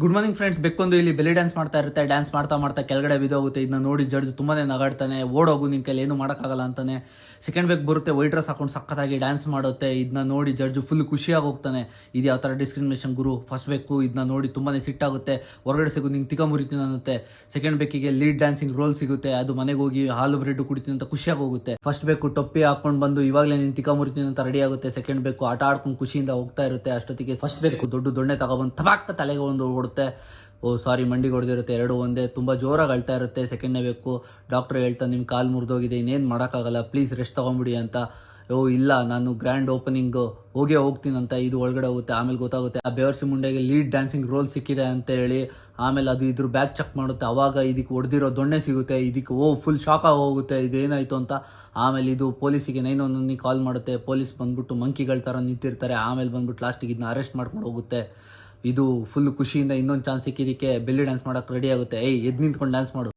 Good morning friends. ಬೆಕ್ಕೊಂದು ಇಲ್ಲಿ ಬೆಲಿ dance ಮಾಡ್ತಾ ಇರುತ್ತೆ. ಡ್ಯಾನ್ಸ್ ಮಾಡ್ತಾ ಮಾಡ್ತಾ ಕೆಳಗಡೆ ಬಿದ್ದೋಗುತ್ತೆ. ಇದನ್ನ ನೋಡಿ ಜಡ್ಜ್ ತುಂಬಾನೇ ನಗಾಡ್ತಾನೆ. ಓಡೋಗು, ನಿನ್ ಕೈಲಿ ಏನು ಮಾಡೋಕ್ಕಾಗಲ್ಲ ಅಂತಾನೆ. ಸೆಕೆಂಡ್ ಬೇಕ್ ಬರುತ್ತೆ, ವೈಟ್ ಡ್ರೆಸ್ ಹಾಕೊಂಡು ಸಖತ್ತಾಗಿ ಡ್ಯಾನ್ಸ್ ಮಾಡುತ್ತೆ. ಇದನ್ನ ನೋಡಿ ಜಡ್ಜ್ ಫುಲ್ ಖುಷಿಯಾಗಿ ಹೋಗ್ತಾನೆ. ಇದು ಯಾವ ಥರ ಡಿಸ್ಕ್ರಿಮಿನೇಷನ್ ಗುರು. ಫಸ್ಟ್ ಬೇಕು ಇದನ್ನ ನೋಡಿ ತುಂಬಾನೇ ಸಿಟ್ಟಾಗುತ್ತೆ. ಹೊರಗಡೆ ಸಿಗೋದು ನಿಂಗೆ ತಿಕ್ಕ ಮುರಿತೀನಿ ಅನ್ನುತ್ತೆ. ಸೆಕೆಂಡ್ ಬೇಕಿಗೆ ಲೀಡ್ ಡ್ಯಾನ್ಸಿಂಗ್ ರೋಲ್ ಸಿಗುತ್ತೆ. ಅದು ಮನೆಗೆ ಹೋಗಿ ಹಾಲು ಬ್ರೆಡ್ ಕುಡಿತೀನಿ ಅಂತ ಖುಷಿಯಾಗಿ ಹೋಗುತ್ತೆ. ಫಸ್ಟ್ ಬೇಕು ಟೊಪ್ಪಿ ಹಾಕೊಂಡು ಬಂದು ಇವಾಗಲೇ ನಿನ್ ತಿಕ್ಕ ಮುರಿತೀನಿ ಅಂತ ರೆಡಿ ಆಗುತ್ತೆ. ಸೆಕೆಂಡ್ ಬೇಕು ಆಟ ಆಡ್ಕೊಂಡು ಖುಷಿಯಿಂದ ಹೋಗ್ತಾ ಇರುತ್ತೆ. ಅಷ್ಟೊತ್ತಿಗೆ ಫಸ್ಟ್ ಬೇಕು ದೊಡ್ಡ ದೊಣ್ಣೆ ತಗೊಬಂದು ತಬಾಕ ತಲೆಗೆ ಒಂದು ಓಡುತ್ತೆ. ಓ ಸಾರಿ, ಮಂಡಿಗೆ ಹೊಡೆದಿರುತ್ತೆ. ಎರಡು ಒಂದೇ. ತುಂಬ ಜೋರಾಗಿ ಅಳ್ತಾ ಇರುತ್ತೆ. ಸೆಕೆಂಡ್ನೇ ಬೇಕು. ಡಾಕ್ಟ್ರ್ ಹೇಳ್ತಾನೆ ನಿಮ್ಮ ಕಾಲು ಮುರಿದೋಗಿದೆ, ಇನ್ನೇನು ಮಾಡೋಕ್ಕಾಗಲ್ಲ, ಪ್ಲೀಸ್ ರೆಸ್ಟ್ ತೊಗೊಂಬಿಡಿ ಅಂತ. ಓ ಇಲ್ಲ, ನಾನು ಗ್ರ್ಯಾಂಡ್ ಓಪನಿಂಗ್ ಹೋಗ್ತೀನಿ ಅಂತ ಇದು ಒಳಗಡೆ ಹೋಗುತ್ತೆ. ಆಮೇಲೆ ಗೊತ್ತಾಗುತ್ತೆ ಆ ಬೇವರ್ಸಿ ಮುಂಡೆಗೆ ಲೀಡ್ ಡ್ಯಾನ್ಸಿಂಗ್ ರೋಲ್ ಸಿಕ್ಕಿದೆ ಅಂತ ಹೇಳಿ. ಆಮೇಲೆ ಅದು ಇದ್ರ ಬ್ಯಾಗ್ ಚೆಕ್ ಮಾಡುತ್ತೆ. ಅವಾಗ ಇದಕ್ಕೆ ಹೊಡೆದಿರೋ ದೊಣ್ಣೆ ಸಿಗುತ್ತೆ. ಇದಕ್ಕೆ ಫುಲ್ ಶಾಕ್ ಆಗಿ ಹೋಗುತ್ತೆ ಇದೇನಾಯಿತು ಅಂತ. ಆಮೇಲೆ ಇದು ಪೊಲೀಸಿಗೆ 911 ಕಾಲ್ ಮಾಡುತ್ತೆ. ಪೊಲೀಸ್ ಬಂದ್ಬಿಟ್ಟು ಮಂಕಿಗಳ ಥರ ನಿಂತಿರ್ತಾರೆ. ಆಮೇಲೆ ಬಂದ್ಬಿಟ್ಟು ಲಾಸ್ಟಿಗೆ ಇದನ್ನ ಅರೆಸ್ಟ್ ಮಾಡ್ಕೊಂಡು ಹೋಗುತ್ತೆ. ಇದು ಫುಲ್ ಖುಷಿಯಿಂದ ಇನ್ನೊಂದು ಚಾನ್ಸ್ ಸಿಕ್ಕಿದ್ದಕ್ಕೆ ಬೆಲ್ಲಿ ಡ್ಯಾನ್ಸ್ ಮಾಡೋಕ್ಕೆ ರೆಡಿ ಆಗುತ್ತೆ. ಎದ್ದು ನಿಂತ್ಕೊಂಡು ಡ್ಯಾನ್ಸ್ ಮಾಡು.